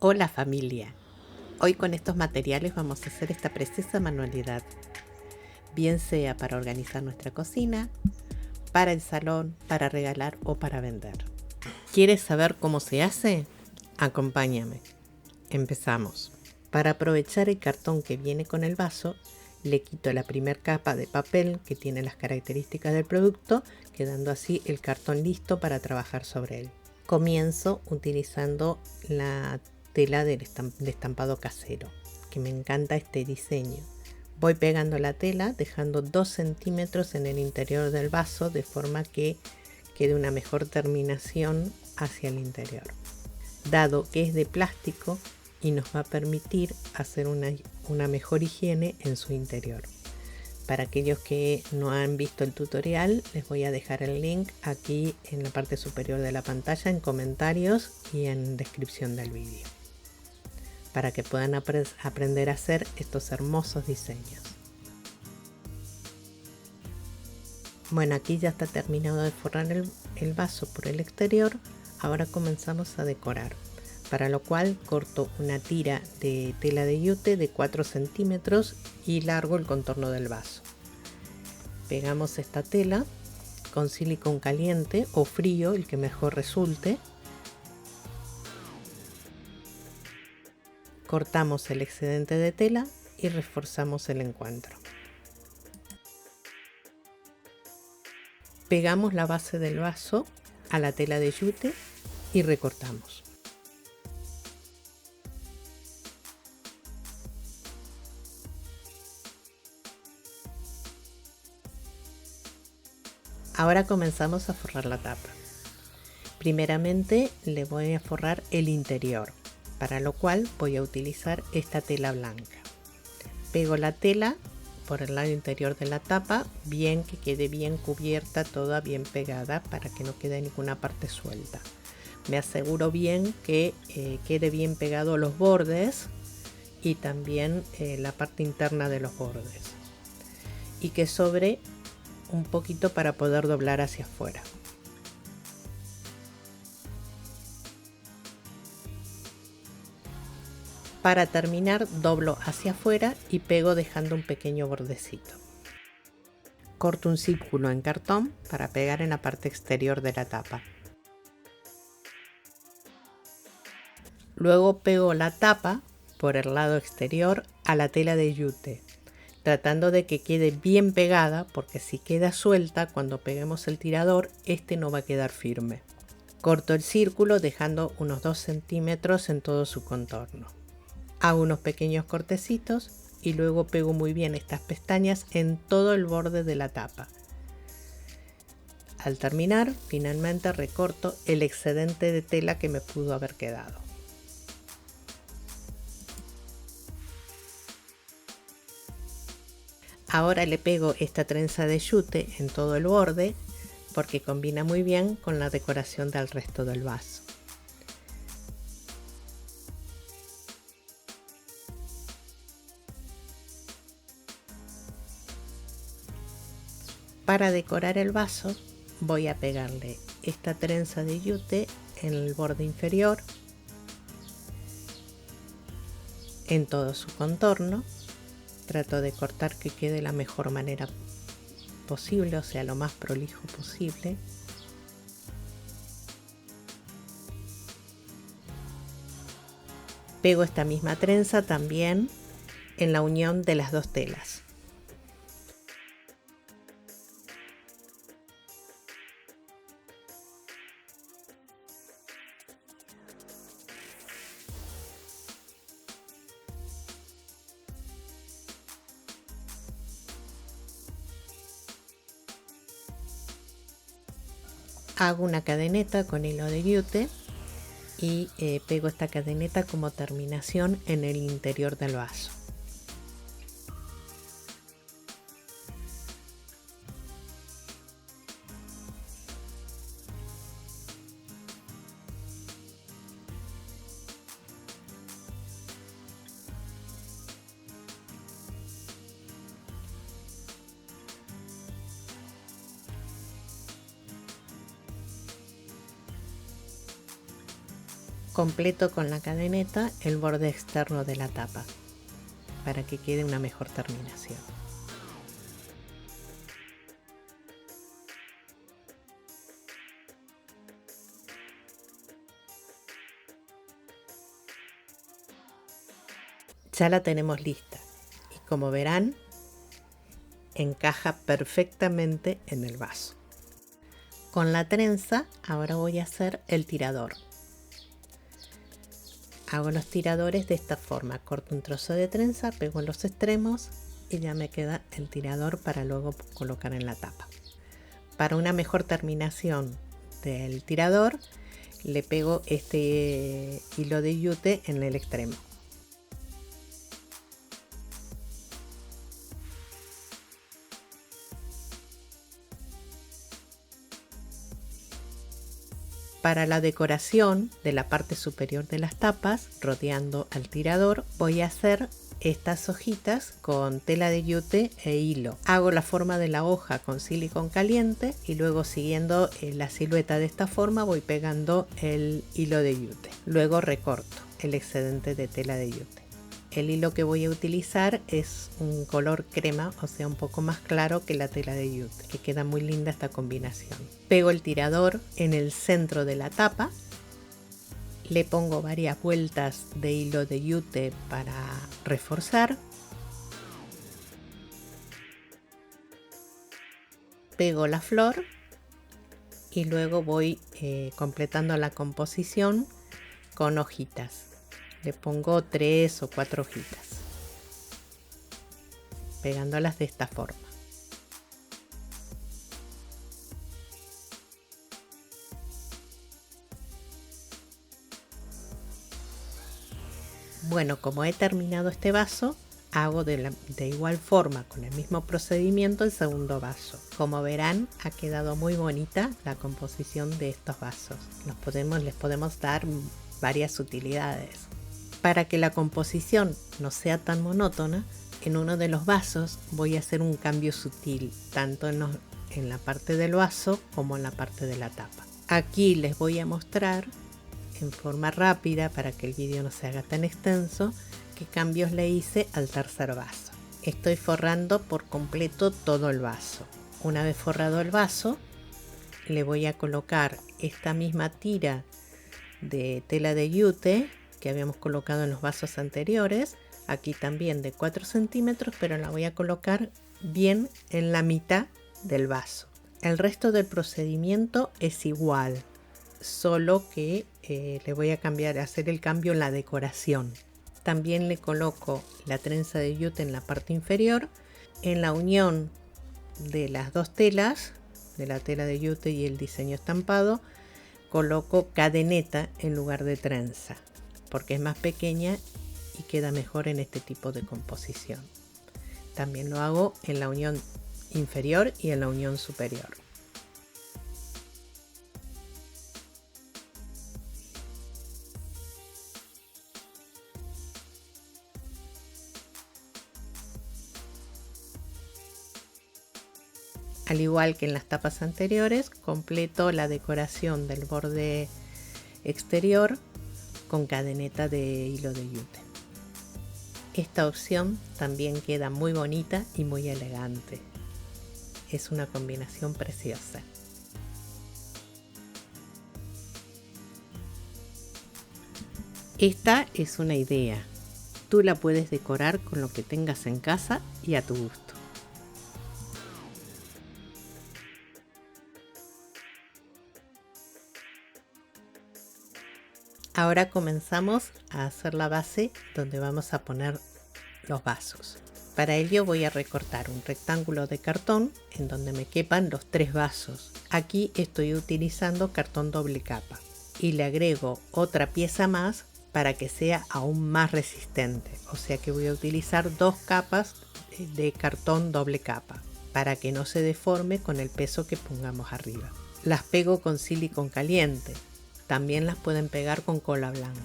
Hola familia, hoy con estos materiales vamos a hacer esta preciosa manualidad, bien sea para organizar nuestra cocina, para el salón, para regalar o para vender. ¿Quieres saber cómo se hace? Acompáñame. Empezamos. Para aprovechar el cartón que viene con el vaso, le quito la primera capa de papel que tiene las características del producto, quedando así el cartón listo para trabajar sobre él. Comienzo utilizando la tela de estampado casero, que me encanta este diseño. Voy pegando la tela dejando 2 centímetros en el interior del vaso de forma que quede una mejor terminación hacia el interior. Dado que es de plástico y nos va a permitir hacer una mejor higiene en su interior. Para aquellos que no han visto el tutorial, les voy a dejar el link aquí en la parte superior de la pantalla, en comentarios y en descripción del vídeo, para que puedan aprender a hacer estos hermosos diseños. Bueno, aquí ya está terminado de forrar el vaso por el exterior. Ahora comenzamos a decorar, para lo cual corto una tira de tela de yute de 4 centímetros y largo el contorno del vaso. Pegamos esta tela con silicón caliente o frío, el que mejor resulte. Cortamos el excedente de tela y reforzamos el encuentro. Pegamos la base del vaso a la tela de yute y recortamos. Ahora comenzamos a forrar la tapa. Primeramente le voy a forrar el interior, para lo cual voy a utilizar esta tela blanca. Pego la tela por el lado interior de la tapa, bien que quede bien cubierta, toda bien pegada para que no quede ninguna parte suelta. Me aseguro bien que quede bien pegado los bordes y también la parte interna de los bordes, y que sobre un poquito para poder doblar hacia afuera. Para terminar, doblo hacia afuera y pego dejando un pequeño bordecito. Corto un círculo en cartón para pegar en la parte exterior de la tapa. Luego pego la tapa por el lado exterior a la tela de yute, tratando de que quede bien pegada, porque si queda suelta cuando peguemos el tirador, este no va a quedar firme. Corto el círculo dejando unos 2 centímetros en todo su contorno. Hago unos pequeños cortecitos y luego pego muy bien estas pestañas en todo el borde de la tapa. Al terminar, finalmente recorto el excedente de tela que me pudo haber quedado. Ahora le pego esta trenza de yute en todo el borde porque combina muy bien con la decoración del resto del vaso. Para decorar el vaso voy a pegarle esta trenza de yute en el borde inferior, en todo su contorno. Trato de cortar que quede de la mejor manera posible, o sea, lo más prolijo posible. Pego esta misma trenza también en la unión de las dos telas. Hago una cadeneta con hilo de yute y pego esta cadeneta como terminación en el interior del vaso. completo con la cadeneta el borde externo de la tapa para que quede una mejor terminación. Ya la tenemos lista y como verán encaja perfectamente en el vaso. Con la trenza ahora voy a hacer el tirador. Hago los tiradores de esta forma, corto un trozo de trenza, pego en los extremos y ya me queda el tirador para luego colocar en la tapa. Para una mejor terminación del tirador le pego este hilo de yute en el extremo. Para la decoración de la parte superior de las tapas, rodeando al tirador, voy a hacer estas hojitas con tela de yute e hilo. Hago la forma de la hoja con silicón caliente y luego siguiendo la silueta de esta forma voy pegando el hilo de yute. Luego recorto el excedente de tela de yute. El hilo que voy a utilizar es un color crema, o sea un poco más claro que la tela de yute, que queda muy linda esta combinación. Pego el tirador en el centro de la tapa, le pongo varias vueltas de hilo de yute para reforzar, pego la flor y luego voy completando la composición con hojitas. Le pongo 3 o 4 hojitas, pegándolas de esta forma. Bueno, como he terminado este vaso, hago de igual forma, con el mismo procedimiento, el segundo vaso. Como verán, ha quedado muy bonita la composición de estos vasos. Les podemos dar varias utilidades. Para que la composición no sea tan monótona, en uno de los vasos voy a hacer un cambio sutil, tanto en la parte del vaso como en la parte de la tapa. Aquí les voy a mostrar en forma rápida, para que el vídeo no se haga tan extenso, qué cambios le hice al tercer vaso. Estoy forrando por completo todo el vaso. Una vez forrado el vaso, le voy a colocar esta misma tira de tela de yute que habíamos colocado en los vasos anteriores, aquí también de 4 centímetros, pero la voy a colocar bien en la mitad del vaso. El resto del procedimiento es igual, solo que le voy a hacer el cambio en la decoración. También le coloco la trenza de yute en la parte inferior. En la unión de las dos telas, de la tela de yute y el diseño estampado, coloco cadeneta en lugar de trenza, porque es más pequeña y queda mejor en este tipo de composición. También lo hago en la unión inferior y en la unión superior. Al igual que en las tapas anteriores, completo la decoración del borde exterior con cadeneta de hilo de yute. Esta opción también queda muy bonita y muy elegante. Es una combinación preciosa. Esta es una idea. Tú la puedes decorar con lo que tengas en casa y a tu gusto. Ahora comenzamos a hacer la base donde vamos a poner los vasos. Para ello voy a recortar un rectángulo de cartón en donde me quepan los 3 vasos. Aquí estoy utilizando cartón doble capa y le agrego otra pieza más para que sea aún más resistente. O sea que voy a utilizar 2 capas de cartón doble capa para que no se deforme con el peso que pongamos arriba. Las pego con silicón caliente. También las pueden pegar con cola blanca.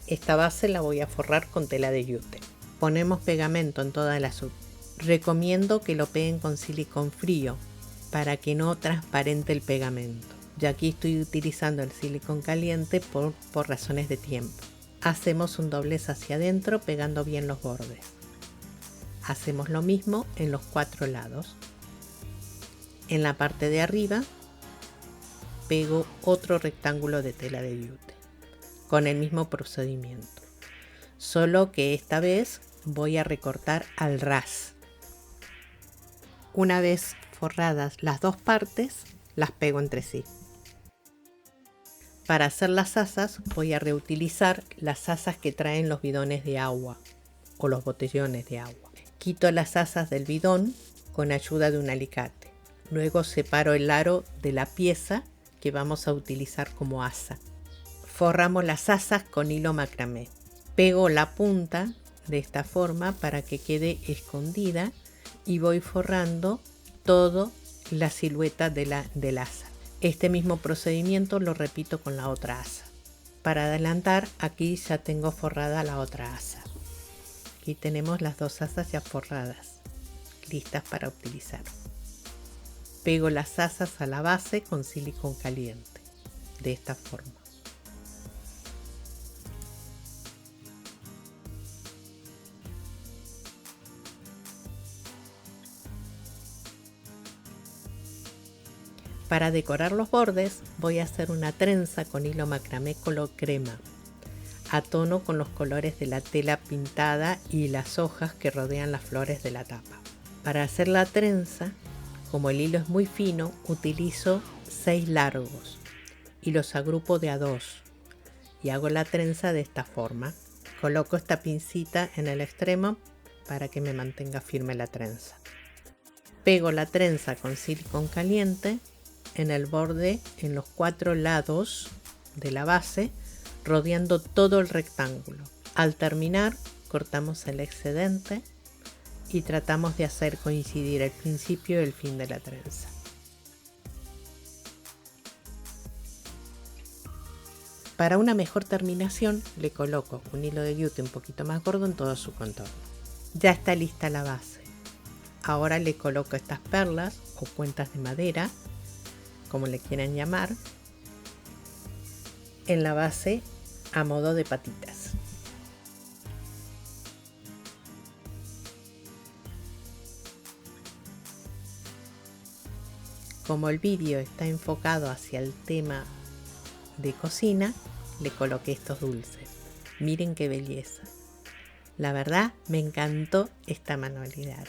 Esta base la voy a forrar con tela de yute. Ponemos pegamento en toda la sub. Recomiendo que lo peguen con silicón frío para que no transparente el pegamento. Yo aquí estoy utilizando el silicón caliente por razones de tiempo. Hacemos un doblez hacia adentro pegando bien los bordes. Hacemos lo mismo en los 4 lados. En la parte de arriba pego otro rectángulo de tela de yute con el mismo procedimiento, solo que esta vez voy a recortar al ras. Una vez forradas las dos partes, las pego entre sí. Para hacer las asas voy a reutilizar las asas que traen los bidones de agua o los botellones de agua. Quito las asas del bidón con ayuda de un alicate. Luego separo el aro de la pieza que vamos a utilizar como asa. Forramos las asas con hilo macramé. Pego la punta de esta forma para que quede escondida y voy forrando toda la silueta del asa. Este mismo procedimiento lo repito con la otra asa. Para adelantar, aquí ya tengo forrada la otra asa. Aquí tenemos las dos asas ya forradas, listas para utilizar. Pego las asas a la base con silicón caliente, de esta forma. Para decorar los bordes voy a hacer una trenza con hilo macramé color crema, a tono con los colores de la tela pintada y las hojas que rodean las flores de la tapa. Para hacer la trenza, como el hilo es muy fino, utilizo 6 largos y los agrupo de a 2 y hago la trenza de esta forma. Coloco esta pincita en el extremo para que me mantenga firme la trenza. Pego la trenza con silicón caliente en el borde, en los 4 lados de la base, rodeando todo el rectángulo. Al terminar, cortamos el excedente y tratamos de hacer coincidir el principio y el fin de la trenza. Para una mejor terminación, le coloco un hilo de yute un poquito más gordo en todo su contorno. Ya está lista la base. Ahora le coloco estas perlas o cuentas de madera, como le quieran llamar, en la base a modo de patitas. Como el vídeo está enfocado hacia el tema de cocina, le coloqué estos dulces. Miren qué belleza. La verdad me encantó esta manualidad.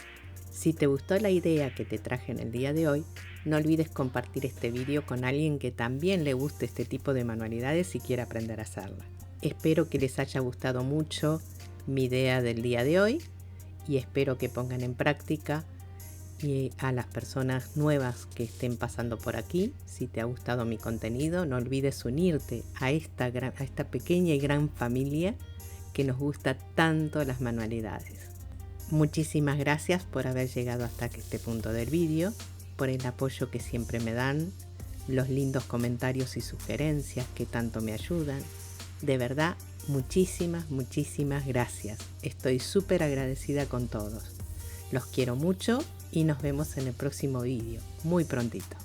Si te gustó la idea que te traje en el día de hoy, no olvides compartir este vídeo con alguien que también le guste este tipo de manualidades y quiera aprender a hacerla. Espero que les haya gustado mucho mi idea del día de hoy y espero que pongan en práctica, y a las personas nuevas que estén pasando por aquí, si te ha gustado mi contenido, no olvides unirte a esta pequeña y gran familia que nos gusta tanto las manualidades. Muchísimas gracias por haber llegado hasta este punto del vídeo, por el apoyo que siempre me dan, los lindos comentarios y sugerencias que tanto me ayudan. De verdad, muchísimas gracias. Estoy súper agradecida con todos. Los quiero mucho y nos vemos en el próximo vídeo, muy prontito.